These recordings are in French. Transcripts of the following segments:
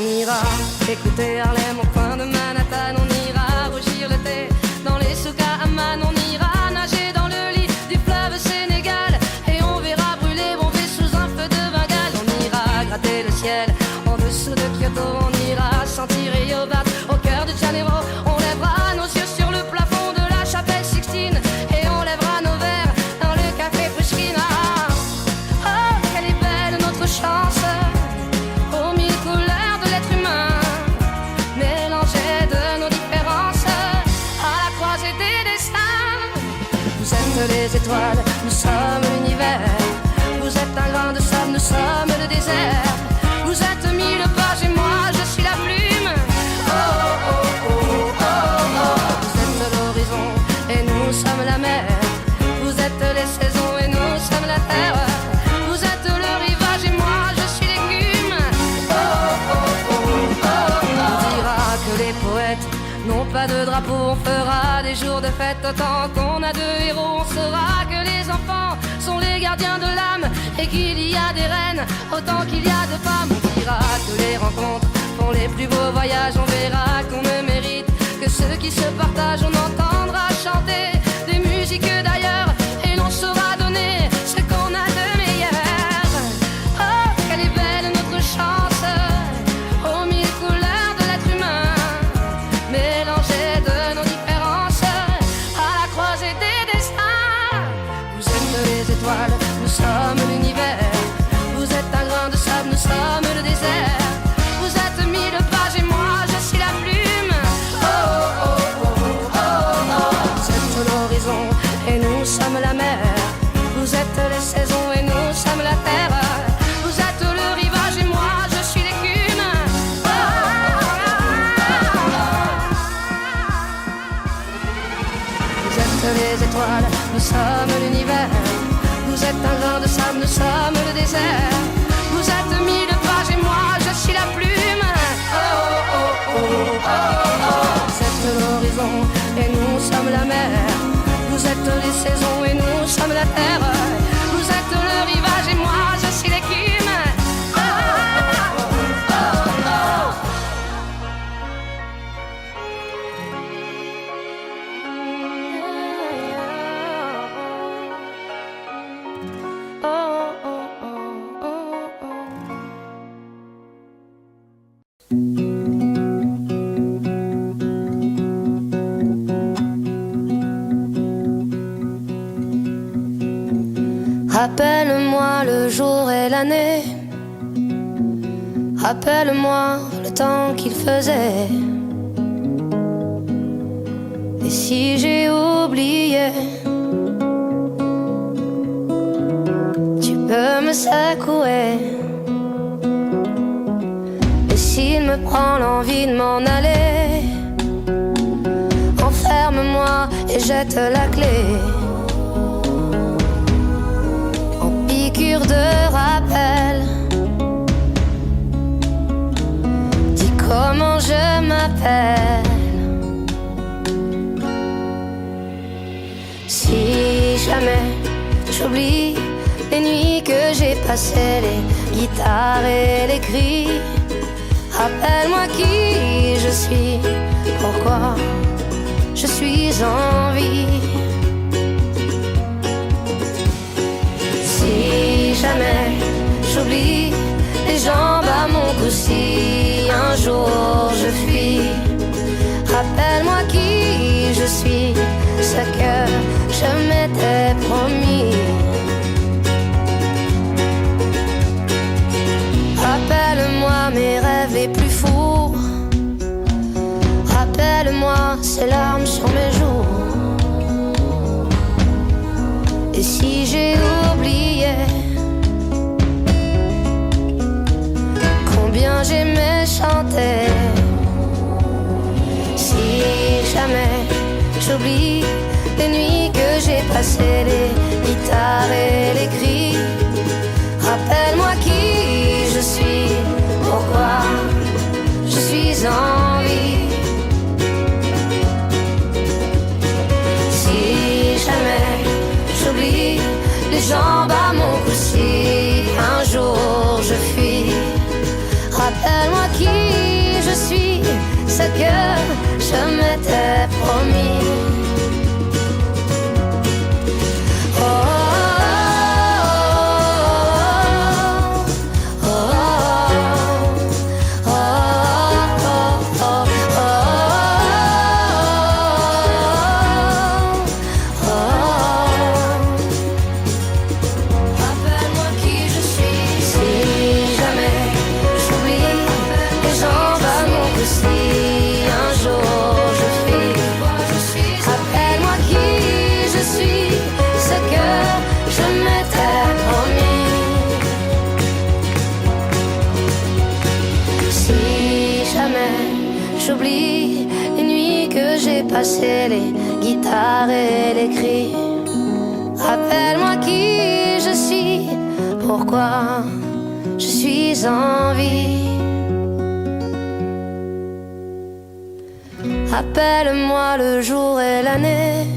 ira écouter Harlem au coin de Manhattan. On ira rougir le thé dans les souks à Amman. On ira nager dans le lit du fleuve Sénégal. Et on verra brûler Bombay sous un feu de Bengale. On ira gratter le ciel en dessous de Kyoto. On ira sentir Rio Bat au cœur de Janeiro. On lèvera nos yeux sur le plafond de la chapelle Sixtine. Et on lèvera nos verres dans le café Pushkin. Oh, quelle est belle notre chance, aux mille couleurs de l'être humain, mélangées de nos différences, à la croisée des destins. Vous êtes les étoiles, nous sommes l'univers. Vous êtes un grain de sable, nous sommes le désert. Vous êtes mille pages et moi je suis la plume. Oh, oh, oh, oh, oh, oh. Vous êtes l'horizon et nous sommes la mer. Vous êtes les saisons et nous sommes la terre. Vous êtes le rivage et moi je suis l'écume. Oh, oh, oh, oh, oh. On dira que les poètes n'ont pas de drapeau. On fera des jours de fête autant qu'on a de héros. On saura que les enfants sont les gardiens de l'âme et qu'il y a des reines autant qu'il y a de femmes. On dira que les rencontres font les plus beaux voyages. On verra qu'on ne mérite que ceux qui se partagent. On entendra chanter des musiques d'ailleurs et l'on saura donner ce qu'on a de meilleur. Oh, quelle est belle notre chance, aux mille couleurs de l'être humain, mélangées de nos différences, à la croisée des destins. Vous êtes les étoiles, nous sommes l'univers. Vous êtes un grain de sable, nous sommes le désert. Vous êtes mille pages et moi je suis la plume. Oh, oh, oh, oh, oh, oh. Vous êtes l'horizon et nous sommes la mer. Vous êtes les saisons et nous sommes la terre. Vous êtes le rivage et moi je suis l'écume. Oh, oh, oh, oh. Vous êtes les étoiles, nous sommes l'univers. Vous êtes un grain de sable, nous sommes le désert. Vous êtes mille pages et moi je suis la plume. Oh, oh, oh, oh, oh, oh. Vous êtes l'horizon et nous sommes la mer. Vous êtes les saisons et nous sommes la terre. Vous êtes le rivage et moi je suis l'écume. Oh, oh, oh, oh, oh. Rappelle-moi le jour et l'année. Rappelle-moi le temps qu'il faisait. Et si j'ai oublié, tu peux me secouer. Et s'il me prend l'envie de m'en aller, enferme-moi et jette la clé. De rappel, dis comment je m'appelle. Si jamais j'oublie les nuits que j'ai passées, les guitares et les cris, rappelle-moi qui je suis, pourquoi je suis en vie. Si jamais j'oublie les jambes à mon cou, si un jour je fuis, rappelle-moi qui je suis, ce que je m'étais promis. Rappelle-moi mes rêves les plus fous. Rappelle-moi ces larmes sur mes joues. Et si j'ai oublié combien j'aimais chanter, si jamais j'oublie les nuits que j'ai passées, les guitares et les cris, rappelle-moi qui je suis, pourquoi je suis en vie. Si jamais j'oublie les jambes à mon cou, si un jour je fuis, rappelle-moi qui que je m'étais promis. Oh, oh, oh, oh, oh, oh, oh. Rappelle-moi qui je suis, si jamais j'oublie les gens vaguement que si un jour je fuis. Rappelle-moi qui je suis, ce que je m'étais promis. Si jamais j'oublie les nuits que j'ai passées, les guitares et les cris. Rappelle-moi qui je suis, pourquoi je suis en vie. Rappelle-moi le jour et l'année.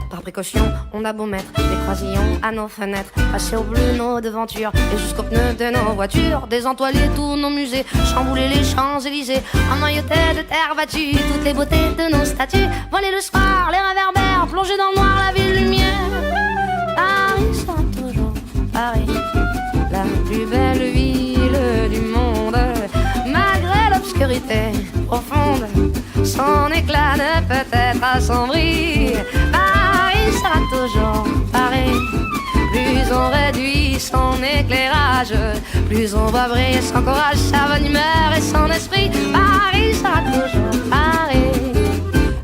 Par précaution, on a beau mettre des croisillons à nos fenêtres, passer au bleu nos devantures et jusqu'aux pneus de nos voitures, désentoiler tous nos musées, chambouler les Champs-Élysées, emmailloter de terre battue toutes les beautés de nos statues, voler le soir, les réverbères, plonger dans le noir la ville lumière. Paris sera toujours Paris, la plus belle ville du monde, malgré l'obscurité profonde, son éclat ne peut être assombri. Paris sera toujours Paris. Plus on réduit son éclairage, plus on va briller son courage, sa bonne humeur et son esprit. Paris sera toujours Paris.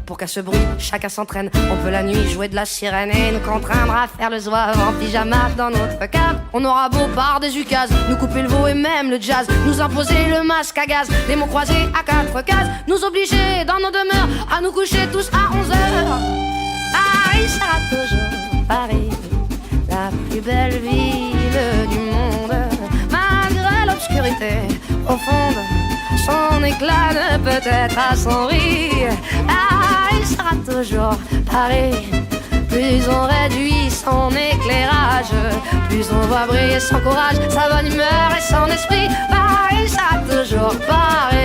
Pour qu'à ce bruit, chacun s'entraîne. On peut la nuit jouer de la sirène et nous contraindre à faire le zouave en pyjama dans notre cave. On aura beau par des ukases, nous couper le veau et même le jazz, nous imposer le masque à gaz, les mots croisés à 4 cases, nous obliger dans nos demeures à nous coucher tous à 11h. Paris sera toujours Paris, la plus belle ville du monde, malgré l'obscurité profonde, son éclat ne peut être assombri. Paris sera toujours Paris. Plus on réduit son éclairage, plus on voit briller son courage, sa bonne humeur et son esprit. Paris sera toujours Paris.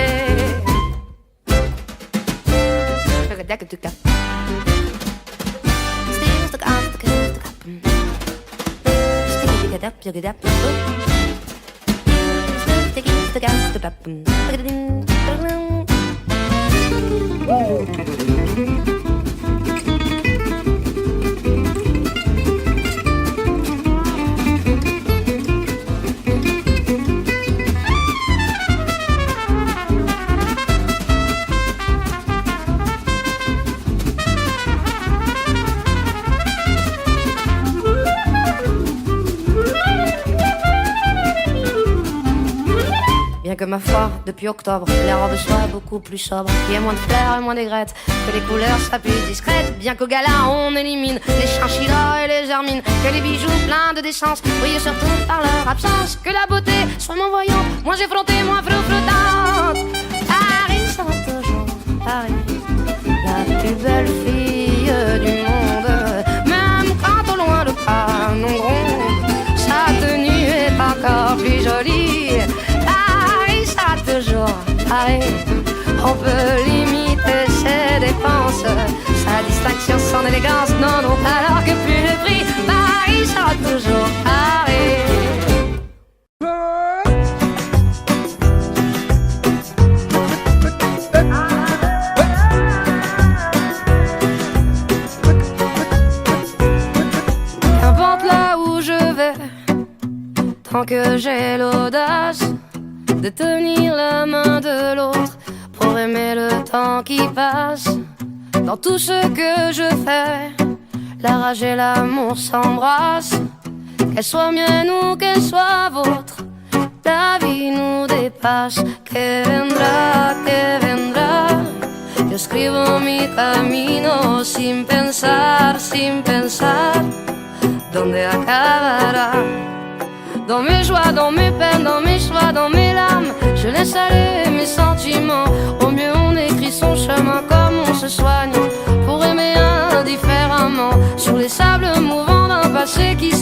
Bien que ma foi, depuis octobre, les robes soient beaucoup plus sobres, qu'il y ait moins de fleurs et moins d'aigrettes, que les couleurs soient plus discrètes. Bien qu'au gala on élimine les chinchillas et les hermines, que les bijoux pleins de décence brillent surtout par leur absence, que la beauté soit moins voyante, moins effrontée, moins flottante. Paris sera toujours Paris, la plus belle fille du monde, même quand au loin le canon gronde, sa tenue est encore plus jolie. Toujours Paris, on peut limiter ses dépenses, sa distinction, son élégance, non, non, alors que plus le prix, Paris sera toujours Paris. Qu'importe là où je vais, tant que j'ai l'audace de tenir la main de l'autre pour aimer le temps qui passe. Dans tout ce que je fais, la rage et l'amour s'embrassent. Qu'elle soit mienne ou qu'elle soit vôtre, la vie nous dépasse. Que vendrá, que vendrá. Yo escribo mi camino sin pensar, ¿dónde acabará? Dans mes joies, dans mes peines, dans mes choix, dans mes larmes, je laisse aller mes sentiments. Au mieux on écrit son chemin comme on se soigne, pour aimer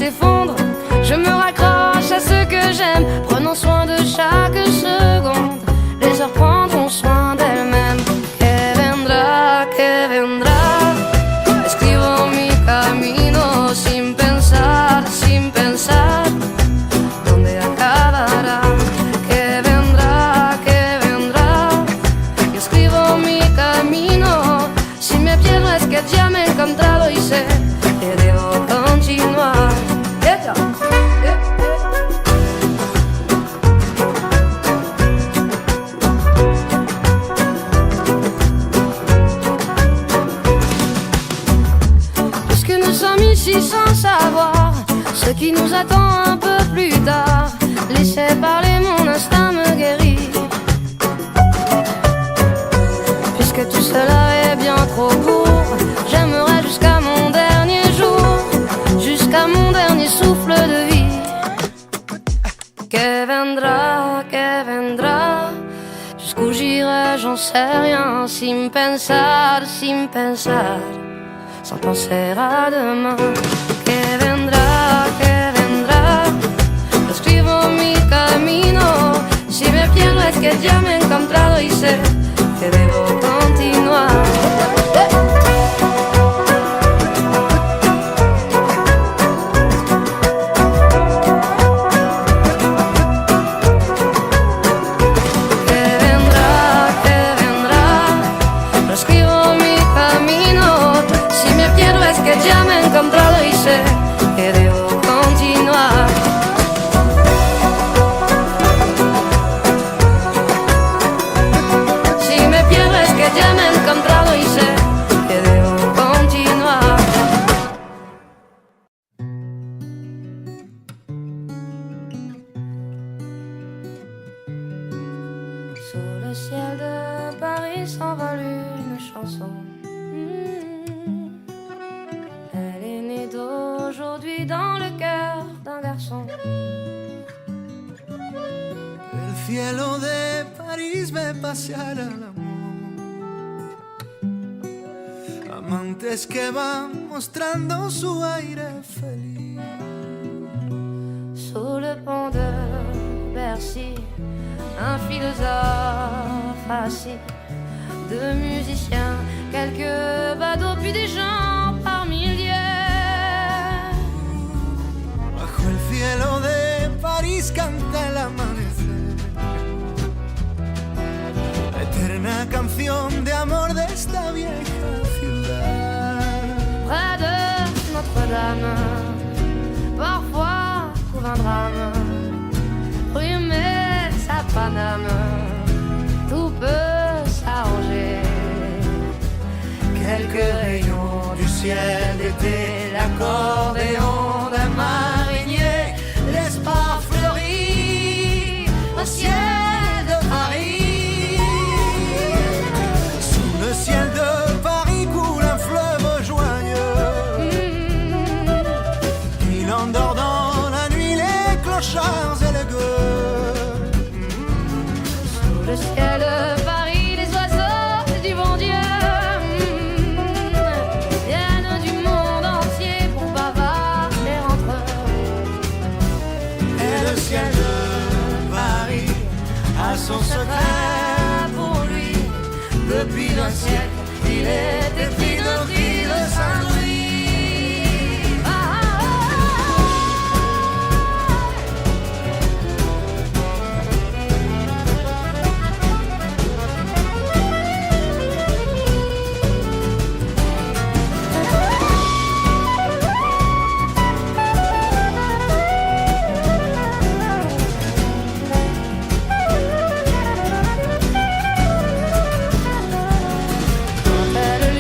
s'effondre, je me raccroche à ce que j'aime, prenant soin de chaque seconde. Les heures prendront soin d'elles-mêmes. Que vendrá, escribo mi camino sin pensar, dónde acabará. Que vendrá, y escribo mi camino. Si me pierdo es que ya me he encontrado y sé que debo continuar. Ici sans savoir ce qui nous attend un peu plus tard, laissez parler, mon instinct me guérit. Puisque tout cela est bien trop court, j'aimerais jusqu'à mon dernier jour, jusqu'à mon dernier souffle de vie. Que vendrá, jusqu'où j'irai, j'en sais rien, sin pensar, sans penser à demain. Que vendrá, escribo mi camino. Si me pierdo es que ya me he encontrado y sé que debo continuar. Ya me he encontrado y sé que debo continuar. Si me pierdo es que ya me he encontrado y sé que debo continuar. Sur le ciel de Paris s'envole une chanson. Aujourd'hui dans le cœur d'un garçon. El cielo de París ve pasear al amor, amantes que van mostrando su aire feliz. Sous le pont de Bercy, un philosophe assis, deux musiciens, quelques badauds, puis des gens par milliers. El cielo de París canta el amanecer, la eterna canción de amor de esta vieja ciudad. Près de Notre-Dame, parfois couvre un drame, rue Metz à Paname, tout peut s'arranger. Quelques rayons du ciel d'été, l'accordéon d'un marinier, l'espoir fleurit au ciel de Paris. Sous le ciel de Paris coule un fleuve joyeux, il endort dans la nuit les clochards et les gueux. Sous le ciel de Paris, les oiseaux du bon Dieu viennent du monde entier pour bavarder entre eux. Et le ciel de Paris a son secret pour lui. Depuis un siècle, il est épris de cris de Saint-Louis. Quand elle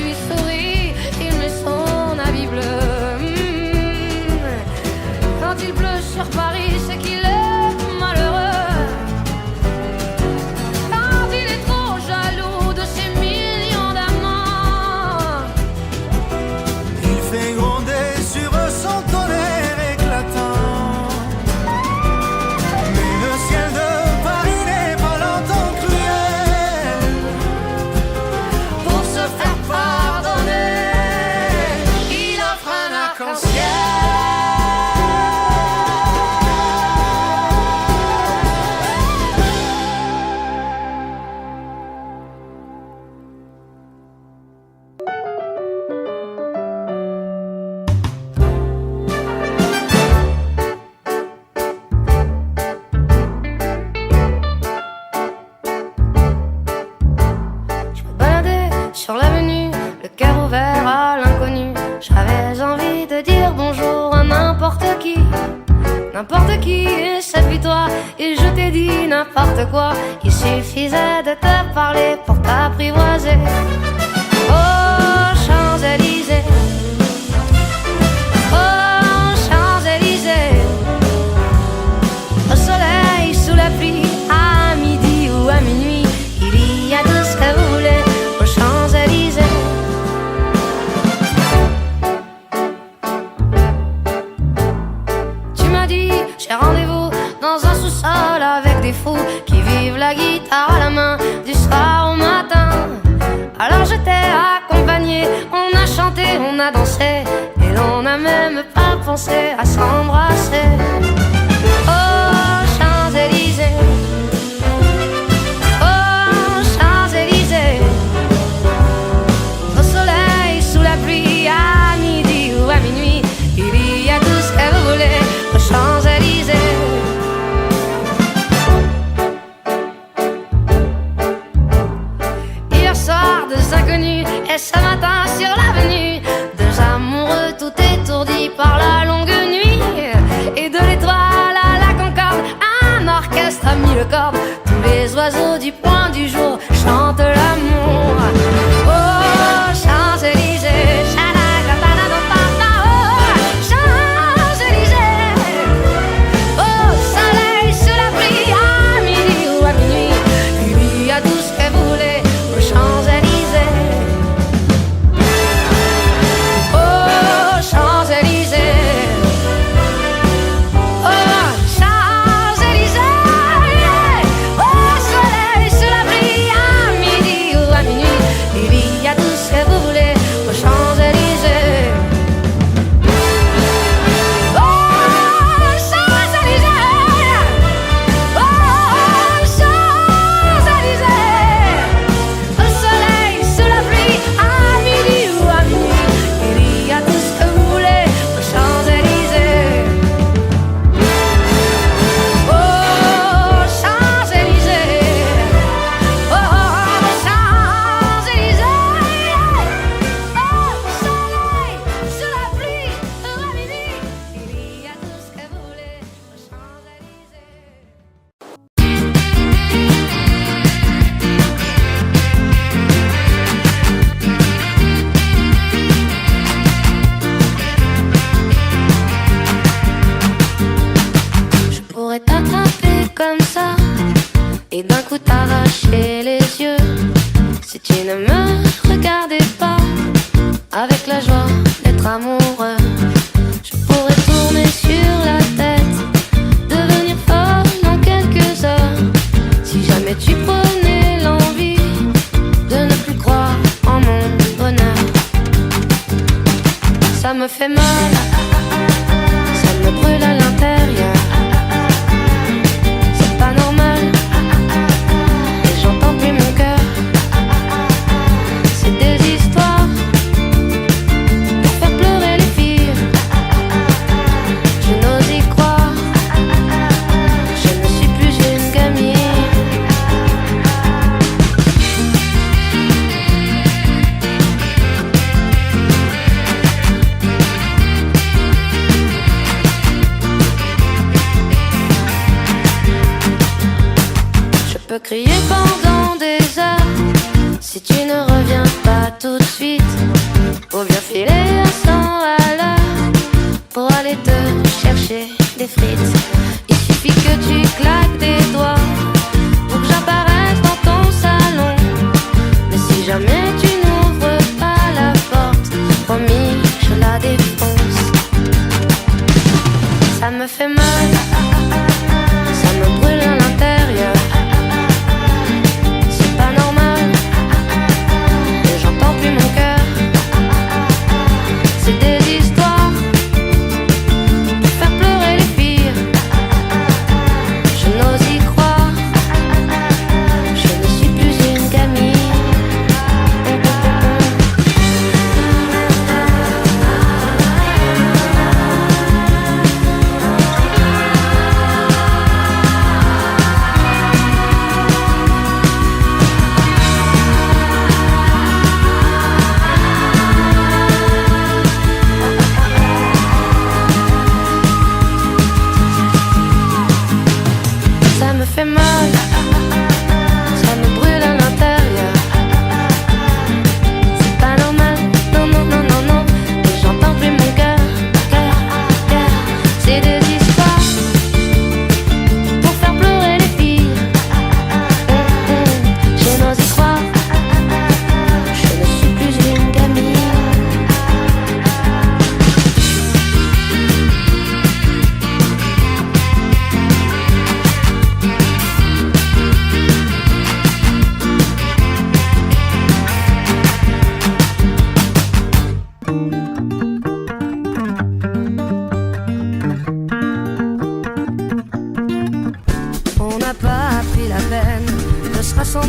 sur l'avenue, le cœur ouvert à l'inconnu. J'avais envie de dire bonjour à n'importe qui, et c'est puis toi. Et je t'ai dit n'importe quoi, il suffisait de te parler pour t'apprivoiser. Oh Champs-Élysées, oh Champs-Élysées, au soleil, sous la pluie, à midi ou à minuit, il y a tout ce que vous voulez aux Champs-Élysées. Tu m'as dit, j'ai rendez-vous dans un sous-sol avec des fous qui vivent la guitare à la main du soir au matin. Alors je t'ai accompagné, on a chanté, on a dansé, et l'on n'a même pas pensé à s'embrasser. Oh Champs-Élysées, oh Champs-Élysées, au soleil, sous la pluie, à midi ou à minuit, il y a tout ce que vous voulez aux Champs-Élysées. Hier soir, deux inconnus, et ce matin sur l'avenue, deux amoureux tout étourdis par la longue nuit. Et de l'étoile à la Concorde, un orchestre a mis le cordes. Tous les oiseaux du point du jour chantent l'amour. Oh Champs-Élysées, oh soleil sous la pluie, à midi ou à minuit, il y a tout ce que vous voulez aux Champs-Élysées. Oh Champs-Élysées, oh Champs-Élysées, oh soleil sous la pluie, à midi ou à minuit, il y a tout ce que vous voulez aux Champs-Élysées. Comme ça, et d'un coup t'arracher les yeux, si tu ne me regardais pas avec la joie d'être amoureux. Je pourrais tourner sur la tête, devenir folle en quelques heures, si jamais tu prenais l'envie de ne plus croire en mon bonheur. Ça me fait mal, ça me brûle à l'intérieur. Crier pendant des heures si tu ne reviens pas tout de suite, ou bien filer à 100 à l'heure pour aller te chercher des frites. Il suffit que tu claques des doigts pour que j'apparaisse dans ton salon. Mais si jamais tu n'ouvres pas la porte, promis, je la défonce. Ça me fait mal, ça me brûle à l'intérieur.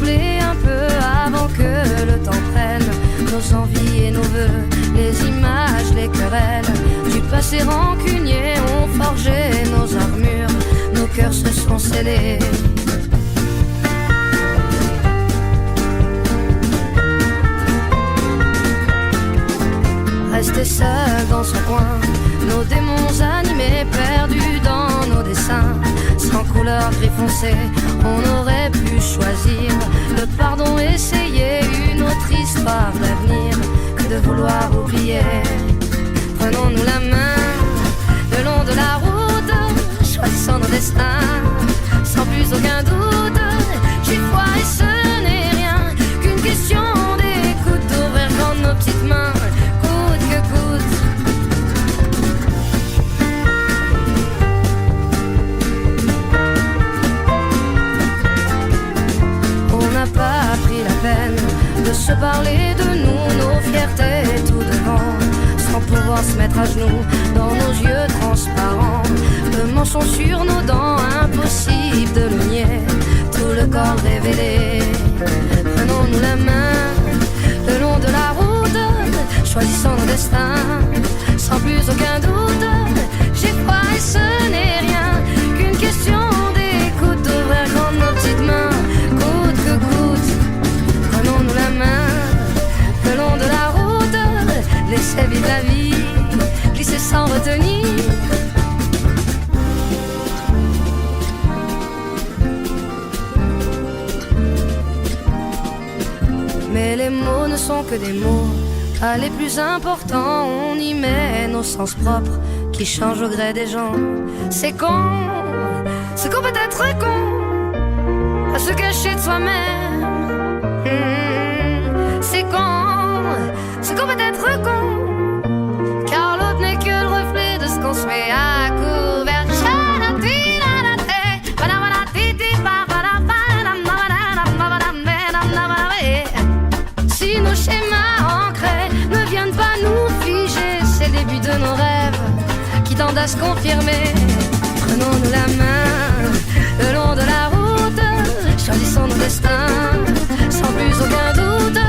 s'assembler un peu avant que le temps prenne nos envies et nos vœux, les images, les querelles du passé rancunier ont forgé nos armures, nos cœurs se sont scellés. Resté seul dans son coin, nos démons animés, perdus dans nos dessins. Sans couleur gris foncé, on aurait pu choisir le pardon, essayer une autre histoire d'avenir que de vouloir oublier. Prenons-nous la main le long de la route, choisissons nos destins sans plus aucun doute. J'y crois et ce n'est rien qu'une question d'écoute, d'ouvrir grand nos petites mains. De se parler de nous, nos fiertés tout devant, sans pouvoir se mettre à genoux dans nos yeux transparents. Le mensonge sur nos dents, impossible de le nier, tout le corps révélé. Prenons-nous la main le long de la route, choisissons nos destins sans plus aucun doute. J'ai froid et ce n'est rien qu'une question d'écoute, d'ouvrir grand nos petites mains, coûte que coûte. Prenons-nous la main le long de la route, laissez vivre la vie, glisser sans retenir. Mais les mots ne sont que des mots, pas les plus importants. On y met nos sens propres qui changent au gré des gens. C'est con, c'est qu'on peut être con à se cacher de soi-même. C'est qu'on peut être con, car l'autre n'est que le reflet de ce qu'on se met à couvert. Si nos schémas ancrés ne viennent pas nous figer, c'est le début de nos rêves qui tendent à se confirmer. Prenons-nous la main le long de la route, choisissons nos destins sans plus aucun doute.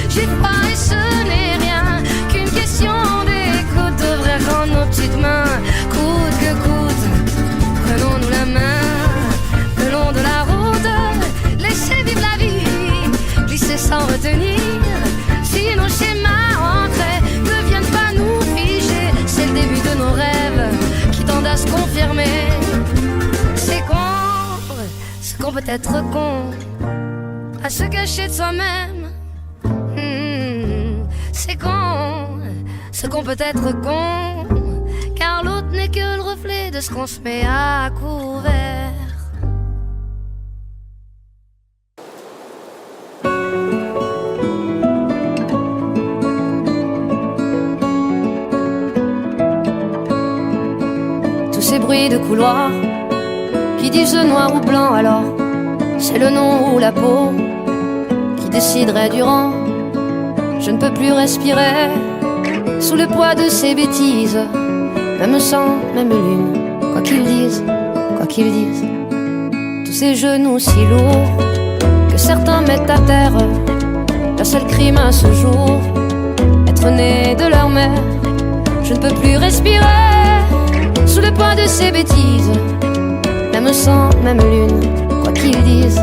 J'ai froid et ce n'est rien qu'une question d'écoute, d'ouvrir grand nos petites mains, coûte que coûte. Prenons-nous la main le long de la route, laissez vivre la vie, glisser sans retenir. Si nos schémas ancrés ne viennent pas nous figer, c'est le début de nos rêves qui tendent à se confirmer. C'est qu'on peut être con à se cacher de soi-même. C'est qu'on peut être con, car l'autre n'est que le reflet de ce qu'on se met à couvert. Tous ces bruits de couloir qui disent noir ou blanc, alors c'est le nom ou la peau qui déciderait du rang. Je ne peux plus respirer sous le poids de ces bêtises, même sang, même lune, quoi qu'ils disent, quoi qu'ils disent. Tous ces genoux si lourds que certains mettent à terre, leur seul crime à ce jour, être né de leur mère. Je ne peux plus respirer sous le poids de ces bêtises, même sang, même lune, quoi qu'ils disent.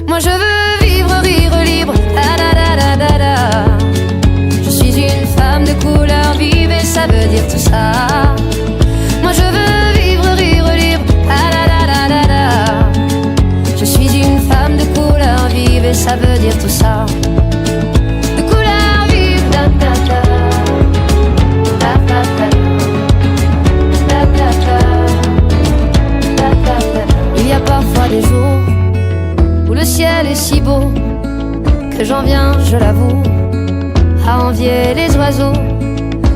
Moi je veux vivre, rire libre, da da da da da da. Je suis une femme de couleur vive et ça veut dire tout ça. Moi je veux vivre, rire libre, da da da da da da. Je suis une femme de couleur vive et ça veut dire tout ça. De couleur vive, da da da, da da da, da da da, da da da. Il y a parfois des jours où le ciel est si beau que j'en viens, je l'avoue, à envier les oiseaux,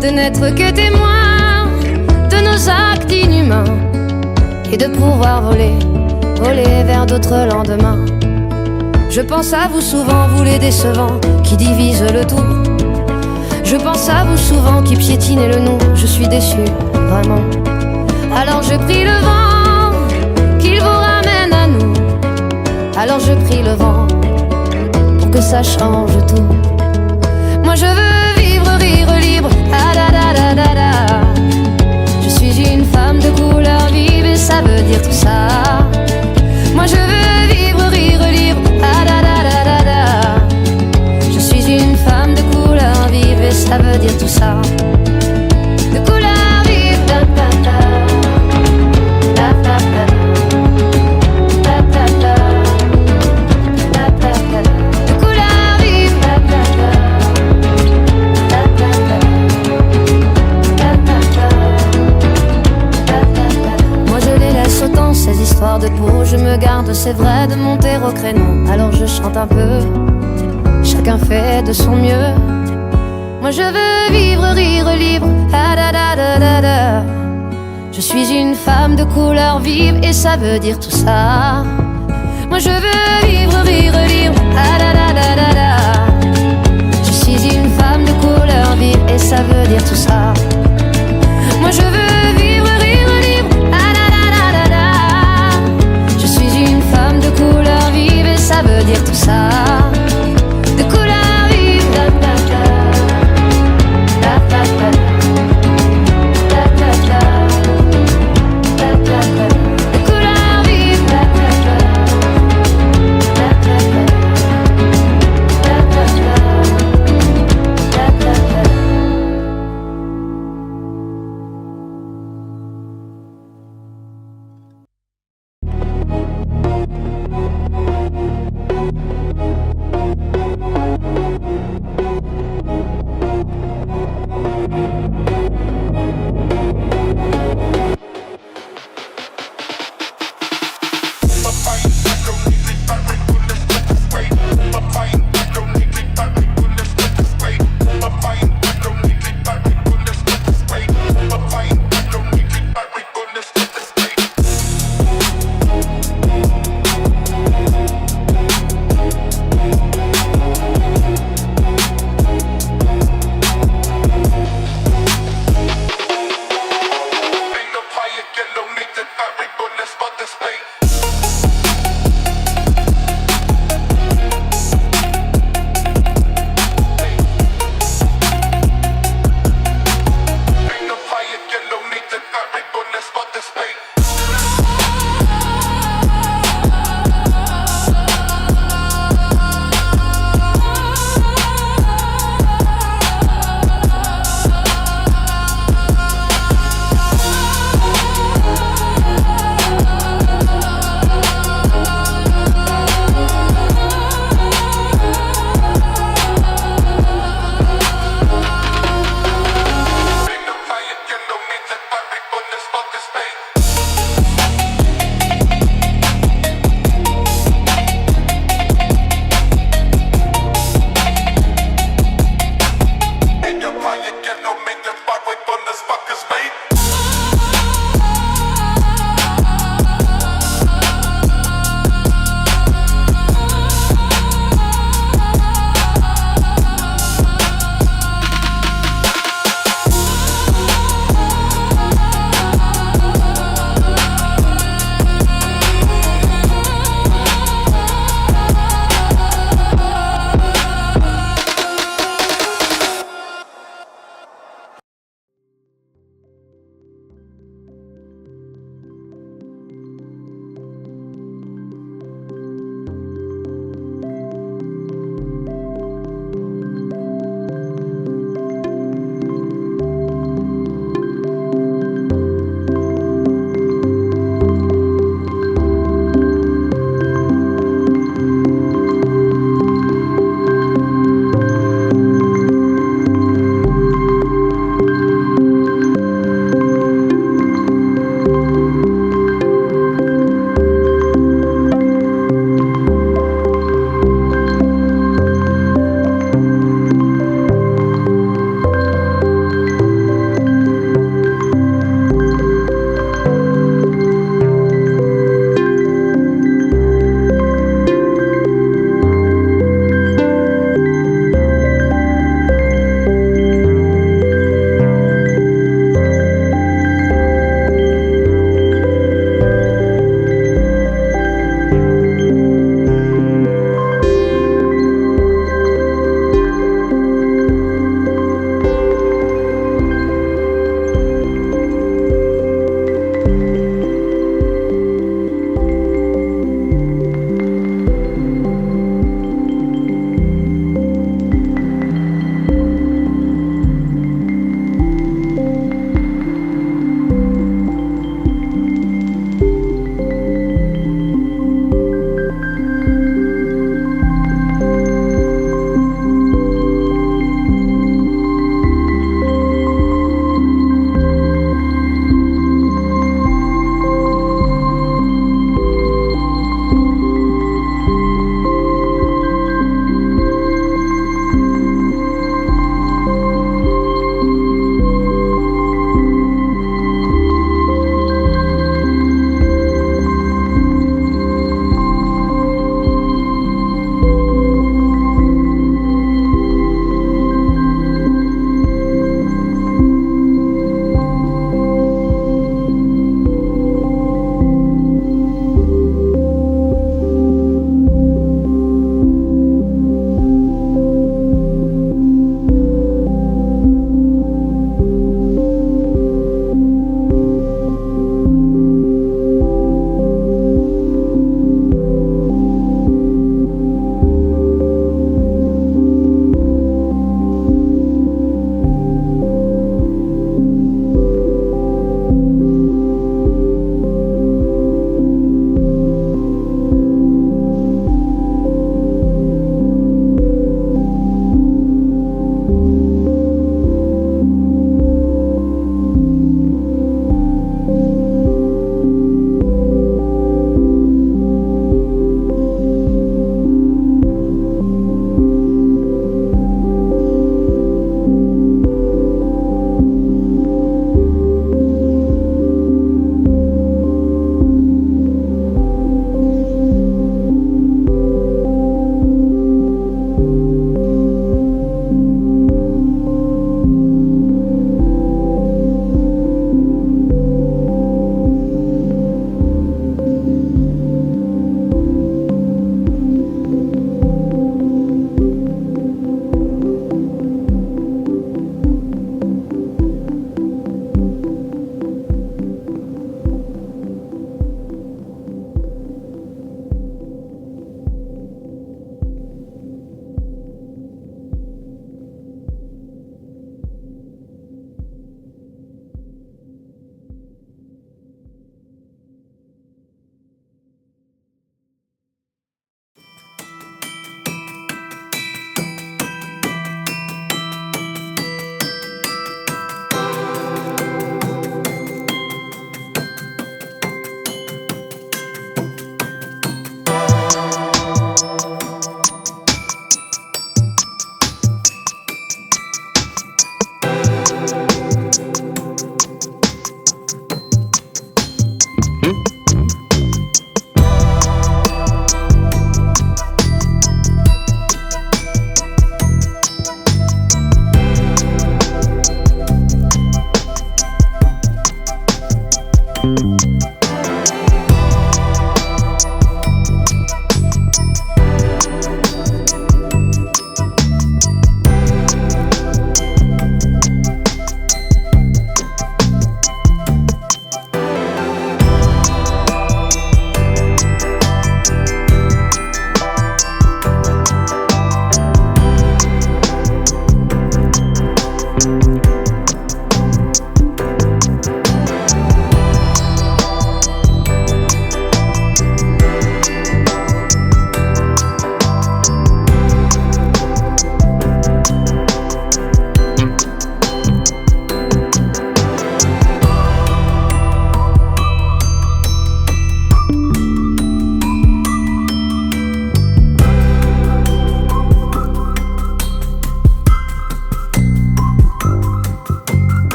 de n'être que témoins de nos actes inhumains et de pouvoir voler, voler vers d'autres lendemains. Je pense à vous souvent, vous les décevants qui divisent le tout. Je pense à vous souvent qui piétinez le nous. Je suis déçu, vraiment. Alors je prie le vent qu'il vous ramène à nous, Alors je prie le vent pour que ça change tout. Moi je veux vivre, rire libre. Ah da da da da da. Je suis une femme de couleur vive et ça veut dire tout ça. Moi je veux vivre, rire libre. Ah da da da da da. Je suis une femme de couleur vive et ça veut dire tout ça. De couleur vive. Da da da. Da da da. Da da da. Da da da. De couleur vive. Da da da. Da da da. Da da da. Da da da. Moi je les laisse autant ces histoires de peau. Je me garde, c'est vrai, de monter au créneau. Alors je chante un peu. Chacun fait de son mieux. Moi je veux vivre, rire libre. Ah da da da da da. Je suis une femme de couleur vive et ça veut dire tout ça. Moi je veux vivre, rire libre. Ah da da da da da. Je suis une femme de couleur vive et ça veut dire tout ça.